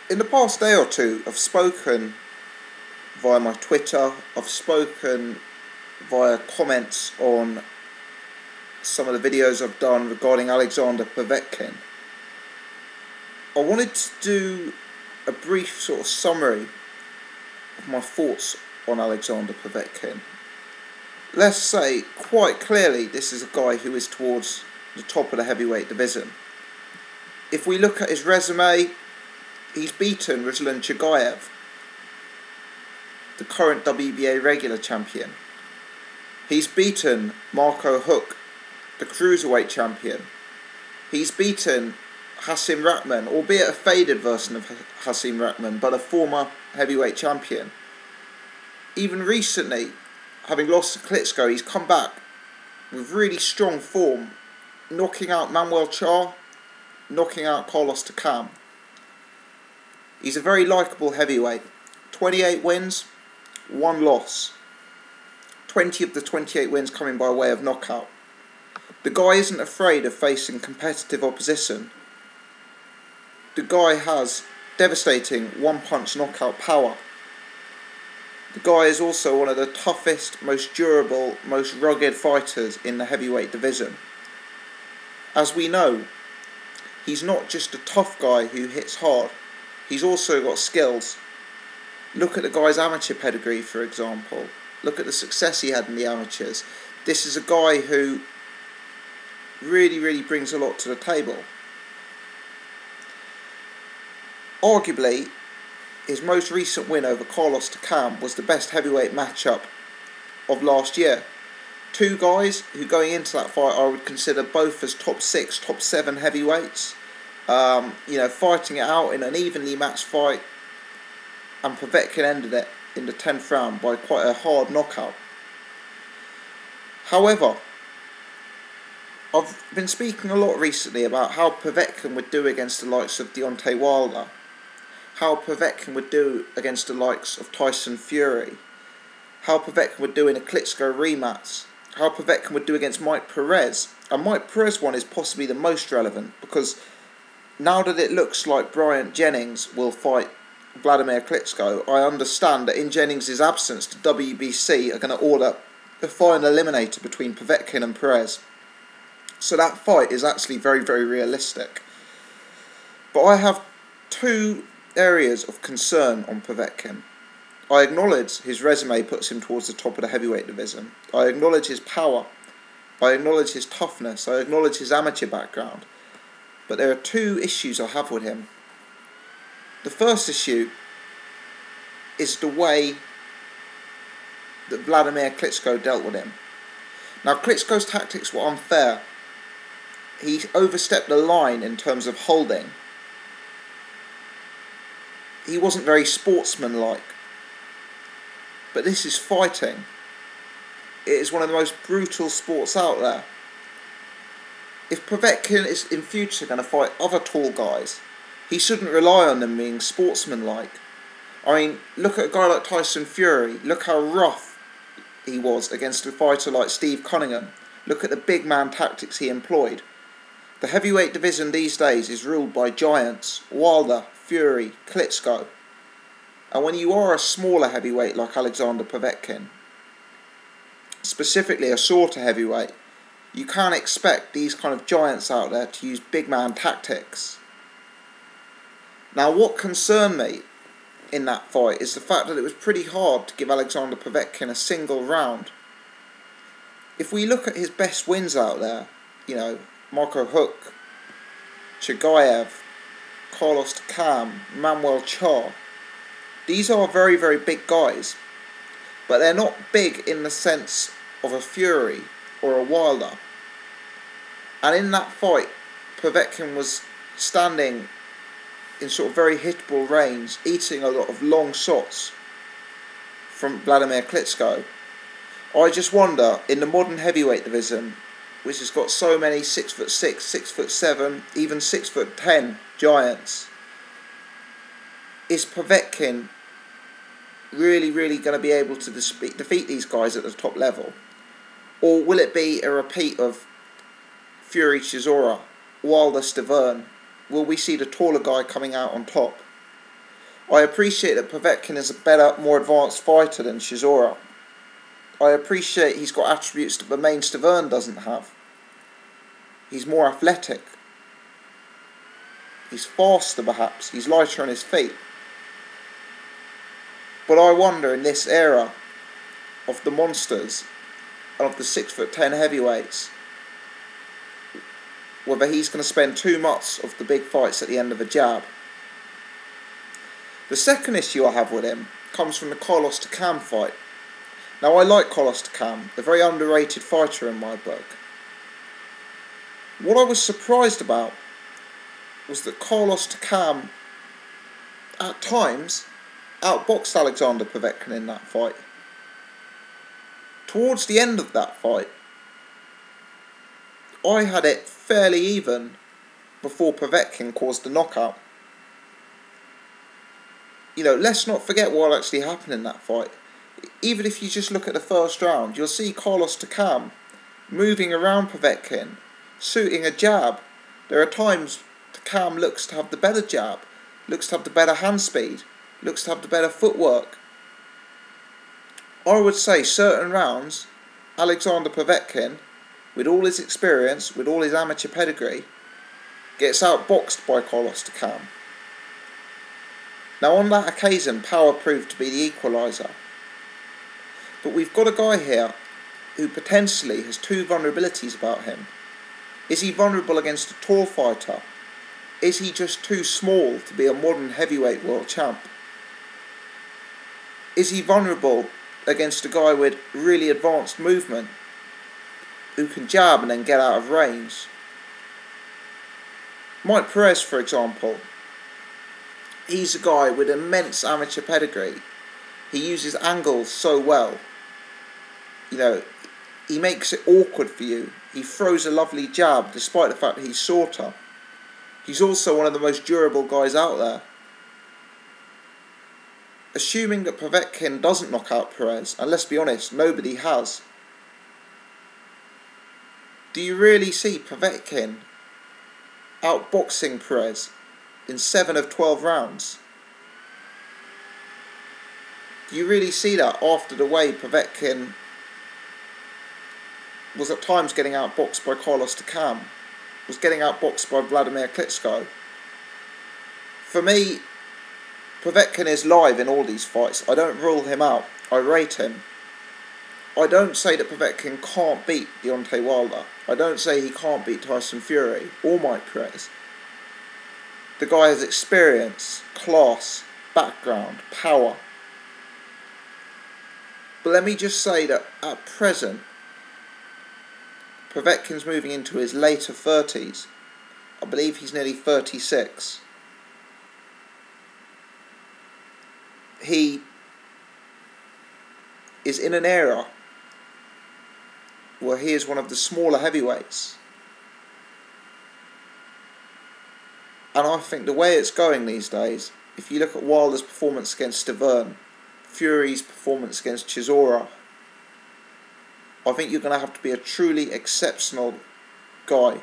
In the past day or two, I've spoken via my Twitter, I've spoken via comments on some of the videos I've done regarding Alexander Povetkin. I wanted to do a brief sort of summary of my thoughts on Alexander Povetkin. Let's say quite clearly this is a guy who is towards the top of the heavyweight division. If we look at his resume, he's beaten Ruslan Chagayev, the current WBA regular champion. He's beaten Marco Huck, the cruiserweight champion. He's beaten Hasim Rahman, albeit a faded version of Hasim Rahman, but a former heavyweight champion. Even recently, having lost to Klitschko, he's come back with really strong form, knocking out Manuel Char, knocking out Carlos Takam. He's a very likeable heavyweight. 28 wins, 1 loss. 20 of the 28 wins coming by way of knockout. The guy isn't afraid of facing competitive opposition. The guy has devastating one-punch knockout power. The guy is also one of the toughest, most durable, most rugged fighters in the heavyweight division. As we know, he's not just a tough guy who hits hard, he's also got skills. Look at the guy's amateur pedigree, for example. Look at the success he had in the amateurs. This is a guy who really brings a lot to the table. Arguably, his most recent win over Carlos Takam was the best heavyweight matchup of last year. Two guys who, going into that fight, I would consider both as top 6, top 7 heavyweights. Fighting it out in an evenly matched fight, and Povetkin ended it in the 10th round by quite a hard knockout. However, I've been speaking a lot recently about how Povetkin would do against the likes of Deontay Wilder, how Povetkin would do against the likes of Tyson Fury, how Povetkin would do in a Klitschko rematch, how Povetkin would do against Mike Perez. And Mike Perez one is possibly the most relevant, because now that it looks like Bryant Jennings will fight Vladimir Klitschko, I understand that in Jennings' absence, the WBC are going to order a final eliminator between Povetkin and Perez. So that fight is actually very realistic. But I have two areas of concern on Povetkin. I acknowledge his resume puts him towards the top of the heavyweight division. I acknowledge his power. I acknowledge his toughness. I acknowledge his amateur background. But there are two issues I have with him. The first issue is the way that Vladimir Klitschko dealt with him. Now, Klitschko's tactics were unfair. He overstepped the line in terms of holding. He wasn't very sportsmanlike. But this is fighting. It is one of the most brutal sports out there. If Povetkin is in future going to fight other tall guys, he shouldn't rely on them being sportsmanlike. I mean, look at a guy like Tyson Fury. Look how rough he was against a fighter like Steve Cunningham. Look at the big man tactics he employed. The heavyweight division these days is ruled by giants: Wilder, Fury, Klitschko. And when you are a smaller heavyweight like Alexander Povetkin, specifically a shorter heavyweight, you can't expect these kind of giants out there to use big man tactics. Now, what concerned me in that fight is the fact that it was pretty hard to give Alexander Povetkin a single round. If we look at his best wins out there, Marco Huck, Chagayev, Carlos Takam, Manuel Char, these are very big guys, but they're not big in the sense of a Fury or a Wilder. And in that fight, Povetkin was standing in sort of very hittable range, eating a lot of long shots from Vladimir Klitschko. I just wonder, in the modern heavyweight division, which has got so many 6'6", 6'7", even 6'10" giants, is Povetkin really going to be able to defeat these guys at the top level? Or will it be a repeat of Fury Chisora, Wilder Stavern? Will we see the taller guy coming out on top? I appreciate that Povetkin is a better, more advanced fighter than Chisora. I appreciate he's got attributes that Bermane Stiverne doesn't have. He's more athletic. He's faster perhaps. He's lighter on his feet. But I wonder in this era of the monsters and of the 6'10" heavyweights whether he's going to spend too much of the big fights at the end of a jab. The second issue I have with him comes from the Carlos Takam fight. Now I like Carlos Takam, a very underrated fighter in my book. What I was surprised about was that Carlos Takam at times outboxed Alexander Povetkin in that fight. Towards the end of that fight, I had it fairly even before Povetkin caused the knockout. You know, let's not forget what actually happened in that fight. Even if you just look at the first round, you'll see Carlos Takam moving around Povetkin, suiting a jab. There are times Takam looks to have the better jab, looks to have the better hand speed, looks to have the better footwork. I would say certain rounds, Alexander Povetkin, with all his experience, with all his amateur pedigree, gets outboxed by Carlos Takam. Now on that occasion, power proved to be the equaliser. But we've got a guy here who potentially has two vulnerabilities about him. Is he vulnerable against a tall fighter? Is he just too small to be a modern heavyweight world champ? Is he vulnerable against a guy with really advanced movement who can jab and then get out of range? Mike Perez, for example, he's a guy with immense amateur pedigree. He uses angles so well. You know, he makes it awkward for you. He throws a lovely jab despite the fact that he's shorter. He's also one of the most durable guys out there. Assuming that Povetkin doesn't knock out Perez, and let's be honest, nobody has, do you really see Povetkin outboxing Perez in 7 of 12 rounds? Do you really see that after the way Povetkin was at times getting outboxed by Carlos Takam, was getting outboxed by Vladimir Klitschko? For me, Povetkin is live in all these fights. I don't rule him out. I rate him. I don't say that Povetkin can't beat Deontay Wilder. I don't say he can't beat Tyson Fury or Mike Perez. The guy has experience, class, background, power. But let me just say that at present, Povetkin's moving into his later 30s. I believe he's nearly 36. He is in an era where he is one of the smaller heavyweights. And I think the way it's going these days, if you look at Wilder's performance against Stiverne, Fury's performance against Chisora, I think you're going to have to be a truly exceptional guy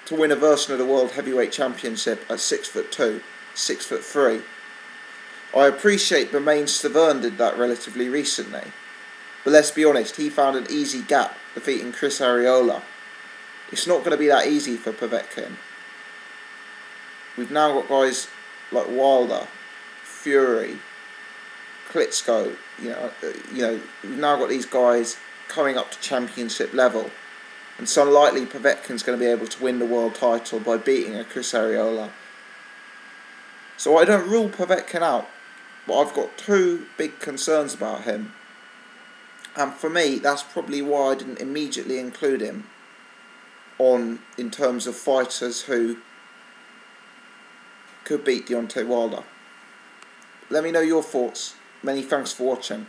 to win a version of the World Heavyweight Championship at 6'2", 6'3". I appreciate Bermane Stiverne did that relatively recently, but let's be honest, he found an easy gap defeating Chris Arreola. It's not going to be that easy for Povetkin. We've now got guys like Wilder, Fury, Klitschko. You know, we've now got these guys coming up to championship level, and it's unlikely Povetkin's going to be able to win the world title by beating a Chris Arreola. So I don't rule Povetkin out, but I've got two big concerns about him. And for me, that's probably why I didn't immediately include him in terms of fighters who could beat Deontay Wilder. Let me know your thoughts. Many thanks for watching.